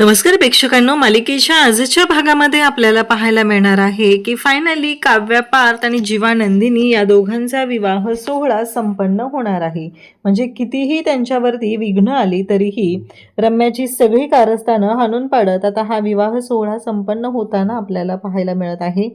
नमस्कार प्रेक्षकांनो, मालिकेच्या आजच्या भागामध्ये आपल्याला पाहायला मिळणार आहे की फायनली काव्या पार्थ आणि जीवा नंदिनी या दोघांचा विवाह सोहळा संपन्न होणार आहे. म्हणजे कितीही त्यांच्यावरती विघ्न आली तरीही रम्याची सगळी कारस्थानं हाणून पाडत आता हा विवाह सोहळा संपन्न होताना आपल्याला पाहायला मिळत आहे.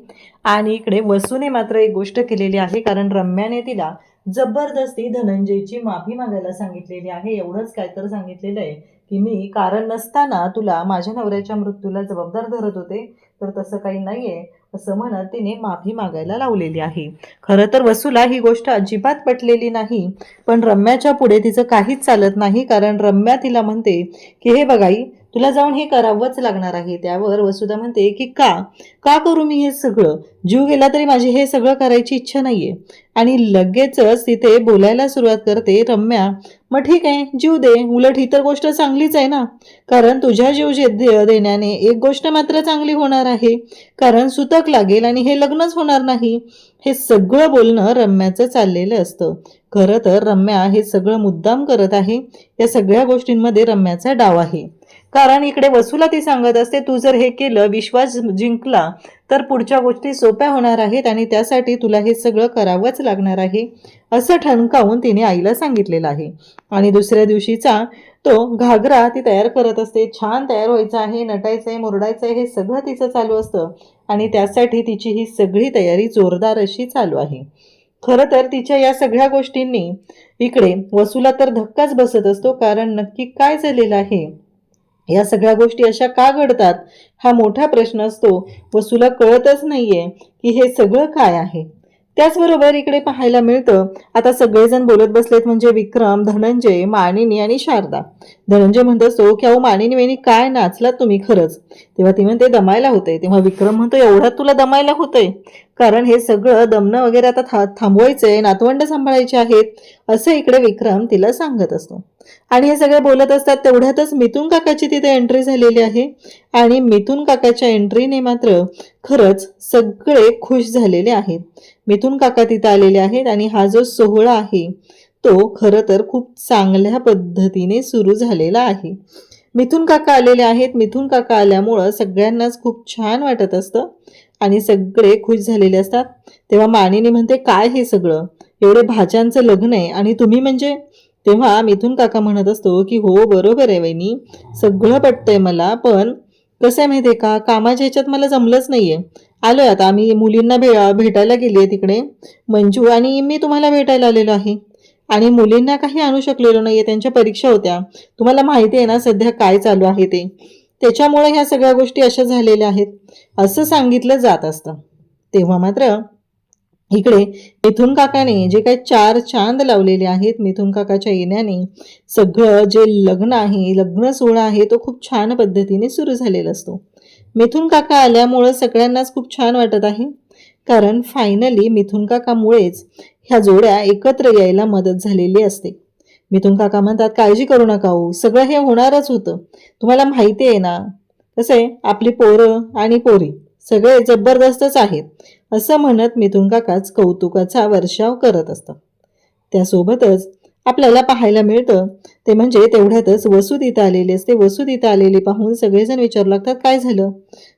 आणि इकडे वसूने मात्र एक गोष्ट केलेली आहे, कारण रम्याने तिला जबरदस्ती धनंजयची माफी मागायला सांगितलेली आहे. एवढंच काय तर सांगितलेलं आहे की मी कारण नसताना तुला माझ्या नवऱ्याच्या मृत्यूला जबाबदार धरत होते, तर तसं काही नाहीये असं म्हणत तिने माफी मागायला लावलेली आहे. खरं तर वसूला ही गोष्ट अजिबात पटलेली नाही, पण रम्याच्या पुढे तिचं काहीच चालत नाही, कारण रम्या तिला म्हणते की हे बघाई, तुला जाऊन हे करावंच लागणार आहे. त्यावर वसुधा म्हणते की का का करू मी हे सगळं, जीव गेला तरी माझी हे सगळं करायची इच्छा नाहीये. आणि लगेचच तिथे बोलायला सुरुवात करते रम्या, मग ठीक आहे जीव दे, उलट ही तर गोष्ट चांगलीच आहे ना, कारण तुझ्या जीव देण्याने एक गोष्ट मात्र चांगली होणार आहे, कारण सुतक लागेल आणि हे लग्नच होणार नाही. हे सगळं बोलणं रम्याचं चाललेलं असतं. खरं तर रम्या हे सगळं मुद्दाम करत आहे. या सगळ्या गोष्टींमध्ये रम्याचा डाव आहे, कारण इकडे वसूला ती सांगत असते तू जर हे केलं, विश्वास जिंकला, तर पुढच्या गोष्टी सोप्या होणार आहेत आणि त्यासाठी तुला हे सगळं करावंच लागणार आहे असं ठणकावून तिने आईला सांगितलेलं आहे. आणि दुसऱ्या दिवशीचा तो घागरा ती तयार करत असते. छान तयार व्हायचं आहे, नटायचं आहे, मुरडायचं आहे, हे सगळं तिचं चालू असतं आणि त्यासाठी तिची ही सगळी तयारी जोरदार अशी चालू आहे. खरं तर तिच्या या सगळ्या गोष्टींनी इकडे वसूला तर धक्काच बसत असतो, कारण नक्की काय झालेलं आहे, या सगळ्या गोष्टी अशा का घडतात, हा मोठा प्रश्न असतो. वसूला कळतच नाहीये की हे सगळं काय आहे. त्याचबरोबर इकडे पाहायला मिळतं आता सगळेजण बोलत बसलेत, म्हणजे विक्रम, धनंजय, मानिनी आणि शारदा. धनंजय म्हणत असतो की अहो मानिनी वहिनी, काय नाचलात तुम्ही खरंच. तेव्हा ती म्हणते दमायला होतंय. तेव्हा विक्रम म्हणतो एवढ्यात तुला दमायला होतंय, कारण हे सगळं दमणं वगैरे आता थांबवायचंय, नातवंड सांभाळायचे आहेत असं इकडे विक्रम तिला सांगत असतो. आणि हे सगळे बोलत असतात तेवढ्यातच मिथुन काकाची तिथे एंट्री झालेली आहे. आणि मिथुन काकाच्या एंट्रीने मात्र खरंच सगळे खुश झालेले आहेत. मिथुन काका तिथे आलेले आहेत आणि हा जो सोहळा आहे तो खरं तर खूप चांगल्या पद्धतीने सुरू झालेला आहे. मिथुन काका आलेले आहेत. मिथुन काका आल्यामुळं सगळ्यांनाच खूप छान वाटत असतं आणि सगळे खुश झालेले असतात. तेव्हा मानिनी म्हणते काय हे सगळं, एवढे भाच्यांचं लग्न आहे आणि तुम्ही म्हणजे. तेव्हा मिथुन काका म्हणत असतो की हो बरोबर आहे वहिनी, सगळं पटतंय मला, पण कसं आहे माहिती आहे का, कामाच्या ह्याच्यात मला जमलंच नाहीये. आलोय आता आम्ही मुलींना भेटायला गेली आहे तिकडे मंजू, आणि मी तुम्हाला भेटायला आलेलो आहे. आणि मुलींना काही आणू शकलेलो नाहीये, त्यांच्या परीक्षा होत्या. तुम्हाला माहिती आहे ना सध्या काय चालू आहे ते, त्याच्यामुळे ह्या सगळ्या गोष्टी अशा झालेल्या आहेत असं सांगितलं जात असतं. तेव्हा मात्र इकडे मिथुन काकाने जे काही चार चांद लावलेले आहेत, मिथुन काकाच्या येण्याने सगळं जे लग्न आहे, लग्न सोहळा आहे, तो खूप छान पद्धतीने सुरू झालेला असतो. मिथुन काका आल्यामुळं सगळ्यांनाच खूप छान वाटत आहे, कारण फायनली मिथुन काकामुळेच ह्या जोड्या एकत्र यायला मदत झालेली असते. मिथुन काका म्हणतात काळजी करू नका हो, सगळं हे होणारच होतं. तुम्हाला माहिती आहे ना, कसं आहे आपली पोरं आणि पोरी सगळे जबरदस्तच आहेत असं म्हणत मिथुन काकाच कौतुकाचा वर्षाव करत असतात. त्यासोबतच आपल्याला पाहायला मिळतं ते म्हणजे तेवढ्यातच वसू तिथं आलेली असते. वसू तिथं आलेली पाहून सगळेजण विचारू लागतात काय झालं.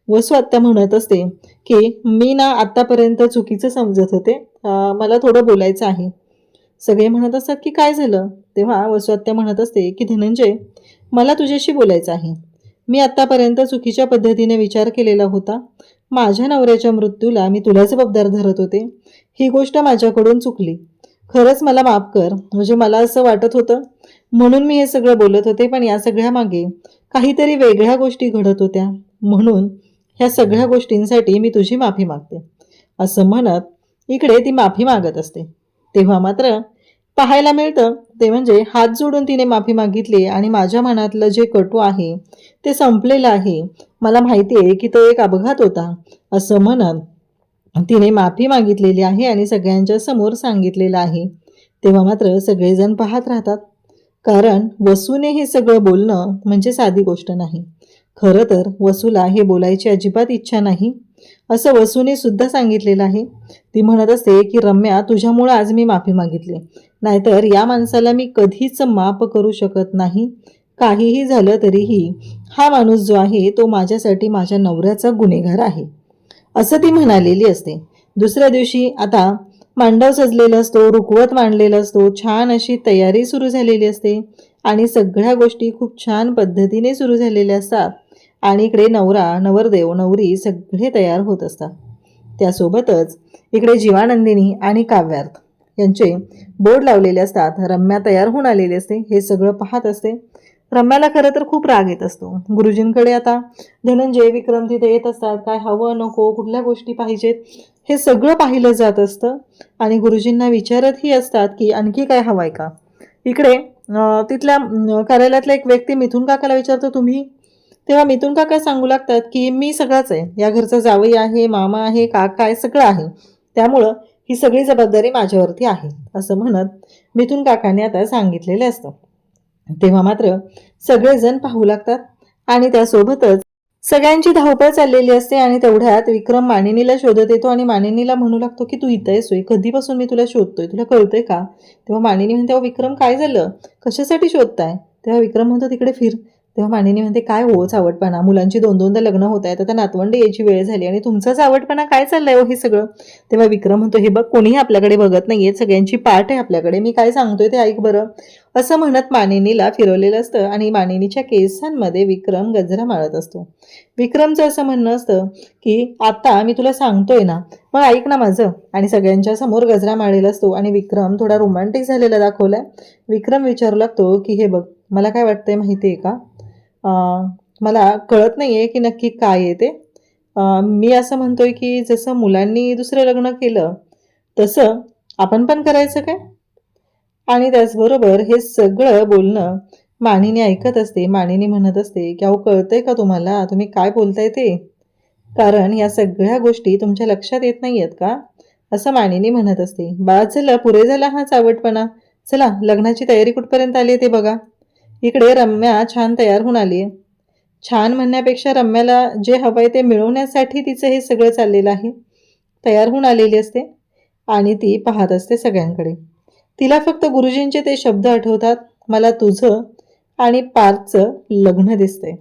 वसू आत्ता म्हणत असते की मी ना आत्तापर्यंत चुकीचं समजत होते, मला थोडं बोलायचं आहे. सगळे म्हणत असतात की काय झालं. तेव्हा वसू आत्या म्हणत असते की धनंजय, मला तुझ्याशी बोलायचं आहे. मी आत्तापर्यंत चुकीच्या पद्धतीने विचार केलेला होता. माझ्या नवऱ्याच्या मृत्यूला मी तुला जबाबदार धरत होते. ही गोष्ट माझ्याकडून चुकली. खरंच मला माफ कर. म्हणजे मला असं वाटत होतं म्हणून मी हे सगळं बोलत होते, पण या सगळ्या मागे काहीतरी वेगळ्या गोष्टी घडत होत्या, म्हणून ह्या सगळ्या गोष्टींसाठी मी तुझी माफी मागते असं म्हणत इकडे ती माफी मागत असते. तेव्हा मात्र पाहायला मिळतं ते म्हणजे हात जोडून तिने माफी मागितली आणि माझ्या मनातलं जे कटू आहे ते संपलेलं आहे. मला माहिती आहे की तो एक अपघात होता असं म्हणत तिने माफी मागितलेली आहे आणि सगळ्यांच्या समोर सांगितलेलं आहे. तेव्हा मात्र सगळेजण पाहत राहतात, कारण वसूने हे सगळं बोलणं म्हणजे साधी गोष्ट नाही. खरं तर वसूला हे बोलायची अजिबात इच्छा नाही असं वसूने सुद्धा सांगितलेलं आहे. ती म्हणत असते की रम्या, तुझ्यामुळे आज मी माफी मागितली, नाहीतर या माणसाला मी कधीच माफ करू शकत नाही. काहीही झालं तरीही हा माणूस जो आहे तो माझ्यासाठी माझ्या नवऱ्याचा गुन्हेगार आहे, असं ती म्हणालेली असते. दुसऱ्या दिवशी आता मांडव सजलेला असतो, रुखवत मांडलेला असतो, छान अशी तयारी सुरू झालेली असते आणि सगळ्या गोष्टी खूप छान पद्धतीने सुरू झालेल्या असतात. आणि इकडे नवरा, नवरदेव, नवरी सगळे तयार होत असतात. त्यासोबतच इकडे जीवानंदिनी आणि काव्यार्थ यांचे बोर्ड लावलेले असतात. रम्या तयार होऊन आलेली असते, हे सगळं पाहत असते. रम्याला खरं तर खूप राग येत असतो. गुरुजींकडे आता धनंजय, विक्रम तिथे येत असतात. काय हवं नको, कुठल्या गोष्टी पाहिजेत, हे सगळं पाहिलं जात असतं आणि गुरुजींना विचारतही असतात की आणखी काय हवंय का. इकडे तिथल्या कार्यालयातला एक व्यक्ती मिथुन काकाला विचारतो, तुम्ही? तेव्हा मिथुन काका सांगू लागतात की मी सगळंच आहे, या घरचा जावई आहे, मामा आहे, काका आहे, सगळं आहे, त्यामुळं ही सगळी जबाबदारी माझ्यावरती आहे, असं म्हणत मिथुन काकाने आता सांगितलेलं असतं. तेव्हा मात्र सगळेजण पाहू लागतात आणि त्यासोबतच सगळ्यांची धावपळ चाललेली असते. आणि तेवढ्यात विक्रम मानिनीला शोधत येतो आणि मानिनीला म्हणू लागतो की तू इथं आहेस, कधीपासून मी तुला शोधतोय, तुला कळतंय का? तेव्हा मानिनी म्हणते, अहो विक्रम काय झालं, कशासाठी शोधताय? तेव्हा विक्रम म्हणतो, तिकडे फिर. तेव्हा मानिनी म्हणते, काय हो चावटपणा, मुलांची 2-2दा लग्न होत आहेत, आता नातवंड यायची वेळ झाली आणि तुमचा चावटपणा काय चाललाय हो हे सगळं? तेव्हा विक्रम म्हणतो, हे बघ कोणीही आपल्याकडे बघत नाहीये, सगळ्यांची पाठ आहे आपल्याकडे, मी काय सांगतोय ते ऐक बरं, असं म्हणत मानिनीला फिरवलेलं असतं आणि मानिनीच्या केसांमध्ये विक्रम गजरा माळत असतो. विक्रमचं असं म्हणणं असतं की आता मी तुला सांगतोय ना, मग ऐक ना माझं. आणि सगळ्यांच्या समोर गजरा माळलेला असतो आणि विक्रम थोडा रोमॅन्टिक झालेला दाखवलाय. विक्रम विचारू लागतो की हे बघ, मला काय वाटतंय माहिती आहे का, मला कळत नाहीये की नक्की काय आहे ते. मी असं म्हणतोय की जसं मुलांनी दुसरं लग्न केलं तसं आपण पण करायचं काय? आणि त्याचबरोबर हे सगळं बोलणं मानिनी ऐकत असते. मानिनी म्हणत असते की अहो कळतंय का तुम्हाला, तुम्ही काय बोलताय ते? कारण या सगळ्या गोष्टी तुमच्या लक्षात येत नाही आहेत का? असं मानिनी म्हणत असते. बाळा चला, पुरे झाला हा चावटपणा, चला लग्नाची तयारी कुठपर्यंत आली आहे ते बघा. इकडे रम्या छान तयार होऊन आली आहे. छान म्हणण्यापेक्षा रम्याला जे हवंय ते मिळवण्यासाठी तिचं हे सगळं चाललेलं आहे. तयार होऊन आलेली असते आणि ती पाहत असते सगळ्यांकडे. तिला फक्त गुरुजींचे ते शब्द आठवतात, मला तुझं आणि पार्थचं लग्न दिसतंय.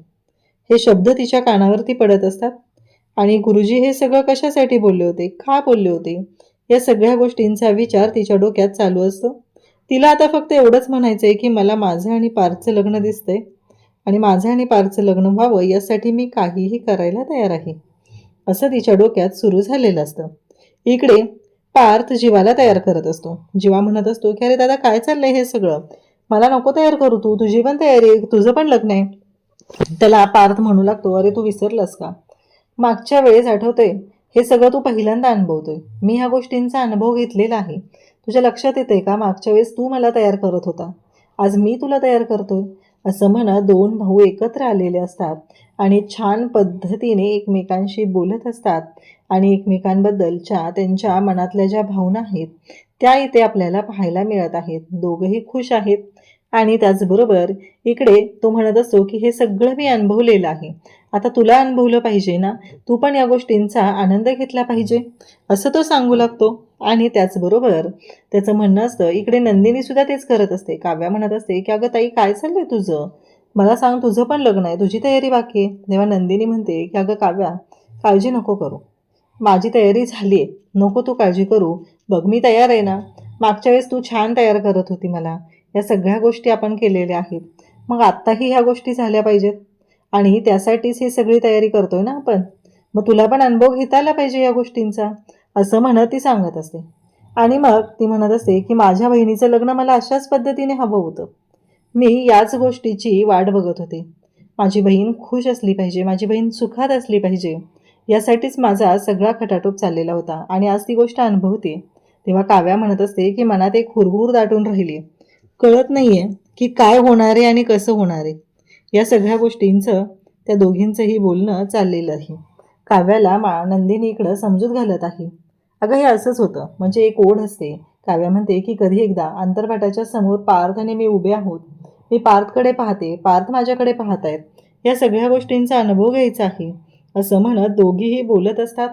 हे शब्द तिच्या कानावरती पडत असतात आणि गुरुजी हे सगळं कशासाठी बोलले होते, का बोलले होते, या सगळ्या गोष्टींचा विचार तिच्या डोक्यात चालू असतो. तिला आता फक्त एवढंच म्हणायचंय की मला माझं आणि पार्थचं लग्न दिसतंय आणि माझं आणि पार्थचं लग्न व्हावं यासाठी मी काहीही करायला तयार आहे, असं तिच्या डोक्यात सुरू झालेलं असतं. इकडे पार्थ जीवाला तयार करत असतो. जीवा म्हणत असतो की अरे दादा काय चाललंय हे सगळं, मला नको तयार करू तू, तुझी पण तयारी आहे, तुझं पण लग्न आहे. त्याला पार्थ म्हणू लागतो, अरे तू विसरलास का, मागच्या वेळेस आठवतंय, हे सगळं तू पहिल्यांदा अनुभवतोय, मी ह्या गोष्टींचा अनुभव घेतलेला आहे. तुझ्या लक्षात येतंय का, मागच्या वेळेस तू मला तयार करत होता, आज मी तुला तयार करतोय. असं म्हणत दोन भाऊ एकत्र आलेले असतात आणि छान पद्धतीने एकमेकांशी बोलत असतात आणि एकमेकांबद्दलच्या त्यांच्या मनातल्या ज्या भावना आहेत त्या इथे आपल्याला पाहायला मिळत आहेत. दोघंही खुश आहेत आणि त्याचबरोबर इकडे तो म्हणत असतो की हे सगळं मी अनुभवलेलं आहे, आता तुला अनुभवलं पाहिजे ना, तू पण या गोष्टींचा आनंद घेतला पाहिजे, असं तो सांगू लागतो. आणि त्याचबरोबर त्याचं म्हणणं असतं, इकडे नंदिनी सुद्धा तेच करत असते. काव्या म्हणत असते की अगं ताई काय चाललंय तुझं, मला सांग, तुझं पण लग्न आहे, तुझी तयारी बाकी आहे. तेव्हा नंदिनी म्हणते की अगं काव्या काळजी नको करू, माझी तयारी झाली आहे, नको तू काळजी करू, बघ मी तयार आहे ना, मागच्या वेळेस तू छान तयार करत होती मला, या सगळ्या गोष्टी आपण केलेल्या आहेत, मग आत्ताही ह्या गोष्टी झाल्या पाहिजेत आणि त्यासाठीच ही सगळी तयारी करतोय ना आपण, मग तुला पण अनुभव घेता आला पाहिजे या गोष्टींचा, असं म्हणत ती सांगत असते. आणि मग ती म्हणत असते की माझ्या बहिणीचं लग्न मला अशाच पद्धतीने हवं होतं, मी याच गोष्टीची वाट बघत होते, माझी बहीण खुश असली पाहिजे, माझी बहीण सुखात असली पाहिजे, यासाठीच माझा सगळा खटाटोप चाललेला होता आणि आज ती गोष्ट अनुभवते. तेव्हा काव्या म्हणत असते की मनात एक हुरहुर दाटून राहिली, कळत नाहीये की काय होणार आहे आणि कसं होणार आहे. या सगळ्या गोष्टींचं त्या दोघींचंही बोलणं चाललेलं आहे. काव्याला नंदिनी इकडं समजूत घालत आहे. अगं हे असंच होतं, म्हणजे एक ओढ असते. काव्या म्हणते की कधी एकदा अंतरपाटाच्या समोर पार्थ आणि मी उभे आहोत, मी पार्थकडे पाहते, पार्थ माझ्याकडे पाहत आहेत, या सगळ्या गोष्टींचा अनुभव घ्यायचा आहे, असं म्हणत दोघीही बोलत असतात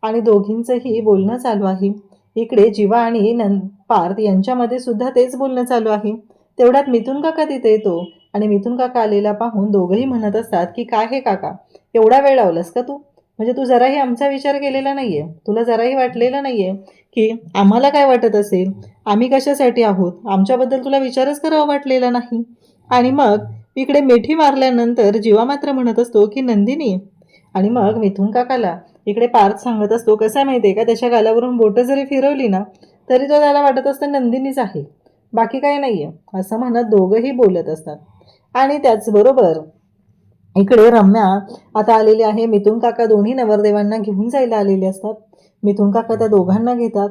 आणि दोघींचंही बोलणं चालू आहे. इकडे जीवा आणि पार्थ यांच्यामध्ये सुद्धा तेच बोलणं चालू आहे. तेवढ्यात मिथुन काका तिथे येतो आणि मिथुन काका आलेला पाहून दोघंही म्हणत असतात की काय हे काका, एवढा वेळ लावलास का तू? म्हणजे तू जराही आमचा विचार केलेला नाहीये, तुला जराही वाटलेलं नाहीये की आम्हाला काय वाटत असेल, आम्ही कशासाठी आहोत, आमच्याबद्दल तुला विचारच करावा वाटलेला नाही. आणि मग इकडे मिठी मारल्यानंतर जीवा मात्र म्हणत असतो की नंदिनी. आणि मग मिथुन काकाला इकडे पार्थ सांगत असतो, कसं आहे माहिती आहे का, त्याच्या गालावरून बोटं जरी फिरवली ना तरी तो त्याला वाटत असतं नंदिनीच आहे, बाकी काही नाही आहे, असं म्हणत दोघंही बोलत असतात. आणि त्याचबरोबर इकडे रम्या आता आलेली आहे. मिथुन काका दोन्ही नवरदेवांना घेऊन जायला आलेले असतात. मिथुन काका त्या दोघांना घेतात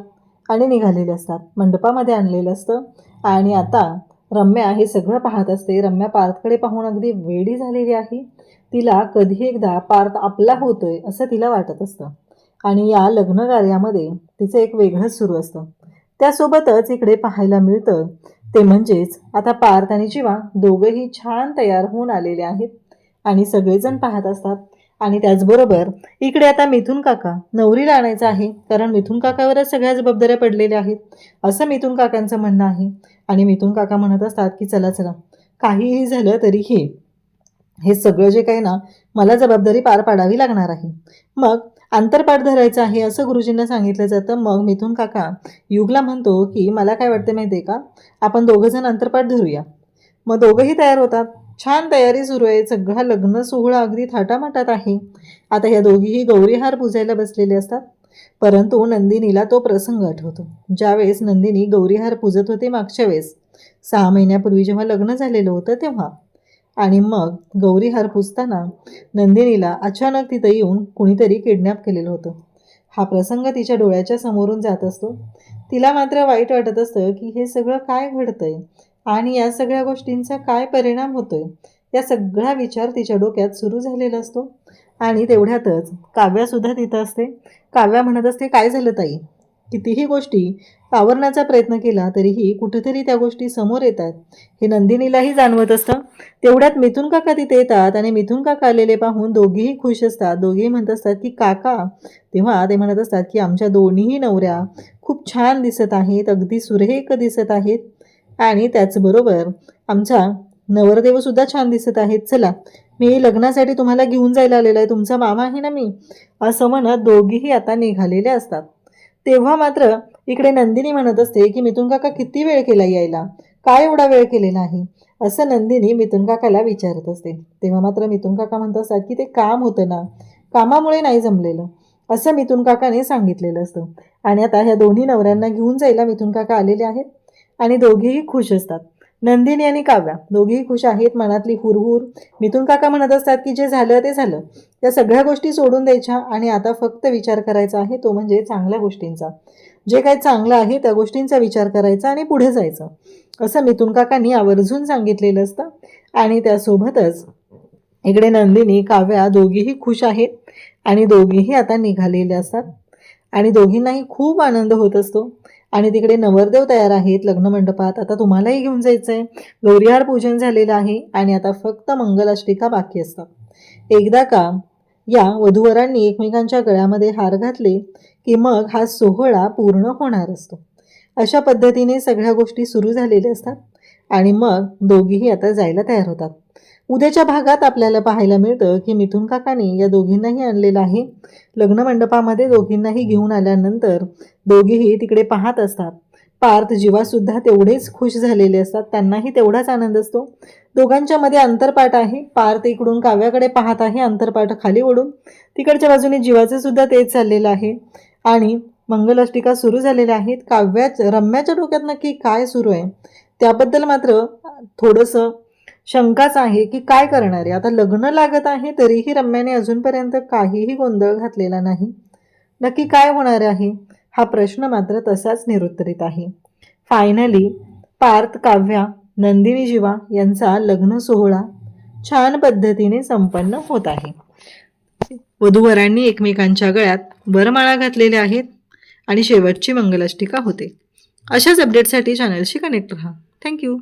आणि निघालेले असतात, मंडपामध्ये आणलेलं असतं. आणि आता रम्या हे सगळं पाहत असते. रम्या पार्थकडे पाहून अगदी वेडी झालेली आहे. तिला कधी एकदा पार्थ आपला होतोय असं तिला वाटत असतं. आणि या लग्न कार्यामध्ये तिचं एक वेगळंच सुरू असतं. त्यासोबतच इकडे पाहायला मिळतं ते म्हणजेच आता पार्थ आणि जीवा दोघंही छान तयार होऊन आलेले आहेत आणि सगळेजण पाहत असतात. आणि त्याचबरोबर इकडे आता मिथुन काका नवरीला आणायचं आहे, कारण मिथुन काकावरच सगळ्या जबाबदाऱ्या पडलेल्या आहेत असं मिथुन काकांचं म्हणणं आहे. आणि मिथुन काका म्हणत असतात की चला चला, काहीही झालं तरीही हे सगळं जे काही ना मला जबाबदारी पार पाडावी लागणार आहे. मग अंतरपाठ धरायचं आहे असं गुरुजींना सांगितलं जातं. मग मिथुन काका युगला म्हणतो की मला काय वाटतं माहिती आहे का, आपण दोघंजण अंतरपाठ धरूया. मग दोघंही तयार होतात. छान तयारी सुरू आहे. सगळा लग्न सोहळा अगदी थाटामाटात आहे. आता ह्या दोघीही गौरीहार पुजायला बसलेले असतात. परंतु नंदिनीला तो प्रसंग आठवतो, ज्यावेळेस नंदिनी गौरीहार पूजत होते मागच्या वेळेस 6 महिन्यापूर्वी जेव्हा लग्न झालेलं होतं तेव्हा. आणि मग गौरीहार पुजताना नंदिनीला अचानक तिथं येऊन कुणीतरी किडनॅप केलेलं होतं. हा प्रसंग तिच्या डोळ्याच्या समोरून जात असतो. तिला मात्र वाईट वाटत असतं की हे सगळं काय घडतंय आणि या सगळ्या गोष्टींचा काय परिणाम होतोय, या सगळा विचार तिच्या डोक्यात सुरू झालेला असतो. आणि तेवढ्यातच काव्यासुद्धा तिथं असते. काव्या म्हणत असते, काय झालं ताई, कितीही गोष्टी आवरण्याचा प्रयत्न केला तरीही कुठेतरी त्या गोष्टी समोर येतात, हे नंदिनीलाही जाणवत असतं. तेवढ्यात मिथुन काका तिथे येतात आणि मिथुन काका आलेले पाहून दोघीही खुश असतात. दोघीही म्हणत असतात की काका. तेव्हा ते म्हणत असतात की आमच्या दोन्हीही नवऱ्या खूप छान दिसत आहेत, अगदी सुरेख दिसत आहेत आणि त्याचबरोबर आमचा नवरदेवसुद्धा छान दिसत आहेत. चला, मी लग्नासाठी तुम्हाला घेऊन जायला आलेला आहे, तुमचा मामा आहे ना मी, असं म्हणत दोघीही आता निघालेले असतात. तेव्हा मात्र इकडे नंदिनी म्हणत असते की मिथुन काका किती वेळ केला यायला, काय एवढा वेळ केलेला आहे, असं नंदिनी मिथुन काकाला विचारत असते. तेव्हा मात्र मिथुन काका म्हणत असतात की ते काम होतं ना, कामामुळे नाही जमलेलं, असं मिथुन काकाने सांगितलेलं असतं. आणि आता ह्या दोन्ही नवऱ्यांना घेऊन जायला मिथुन काका आलेले आहेत आणि दोघीही खुश असतात. नंदिनी आणि काव्या दोघीही खुश आहेत, मनातली हुरहुर. मिथुन काका म्हणत असतात की जे झालं ते झालं, त्या सगळ्या गोष्टी सोडून द्यायच्या आणि आता फक्त विचार करायचा आहे, तो म्हणजे चांगल्या गोष्टींचा. जे काही चांगलं आहे त्या गोष्टींचा विचार करायचा आणि पुढे जायचं, असं मिथुन काकांनी आवर्जून सांगितलेलं असतं. आणि त्यासोबतच इकडे नंदिनी काव्या दोघीही खुश आहेत आणि दोघीही आता निघालेले असतात आणि दोघींनाही खूप आनंद होत असतो. आणि तिकडे नवरदेव तयार आहेत लग्न मंडपात. आता तुम्हालाही घेऊन जायचं आहे. गौरीहार पूजन झालेलं आहे आणि आता फक्त मंगलाष्टिका बाकी असतात. एकदा का या वधूवरांनी एकमेकांच्या गळ्यामध्ये हार घातले की मग हा सोहळा पूर्ण होणार असतो. अशा पद्धतीने सगळ्या गोष्टी सुरू झालेल्या असतात आणि मग दोघीही आता जायला तयार होतात. उद्याच्या भागात आपल्याला पाहायला मिळतं की मिथुन काकाने या दोघींनाही आणलेलं आहे लग्न मंडपामध्ये. दोघींनाही घेऊन आल्यानंतर दोघीही तिकडे पाहत असतात. पार्थ जीवासुद्धा तेवढेच खुश झालेले असतात, त्यांनाही तेवढाच आनंद असतो. दोघांच्या मध्ये अंतरपाठ आहे. पार्थ इकडून काव्याकडे पाहत आहे अंतरपाठ खाली ओढून, तिकडच्या बाजूने जीवाचं सुद्धा तेच चाललेलं आहे आणि मंगलाष्टिका सुरू झालेल्या आहेत. रम्याच्या डोक्यात नक्की काय सुरू आहे त्याबद्दल मात्र थोडंसं शंकाच आहे की काय करणार आहे. आता लग्न लागत आहे तरीही रम्याने अजूनपर्यंत काहीही गोंधळ घातलेला नाही. नक्की काय होणार आहे हा प्रश्न मात्र तसाच निरुत्तरित आहे. फायनली पार्थ, काव्या, नंदिनी, जीवा यांचा लग्न सोहळा छान पद्धतीने संपन्न होत आहे. वधूवरांनी एकमेकांच्या गळ्यात वरमाळा घातलेल्या आहेत आणि शेवटची मंगलाष्टिका होते. अशाच अपडेटसाठी चॅनलशी कनेक्ट रहा. थँक्यू.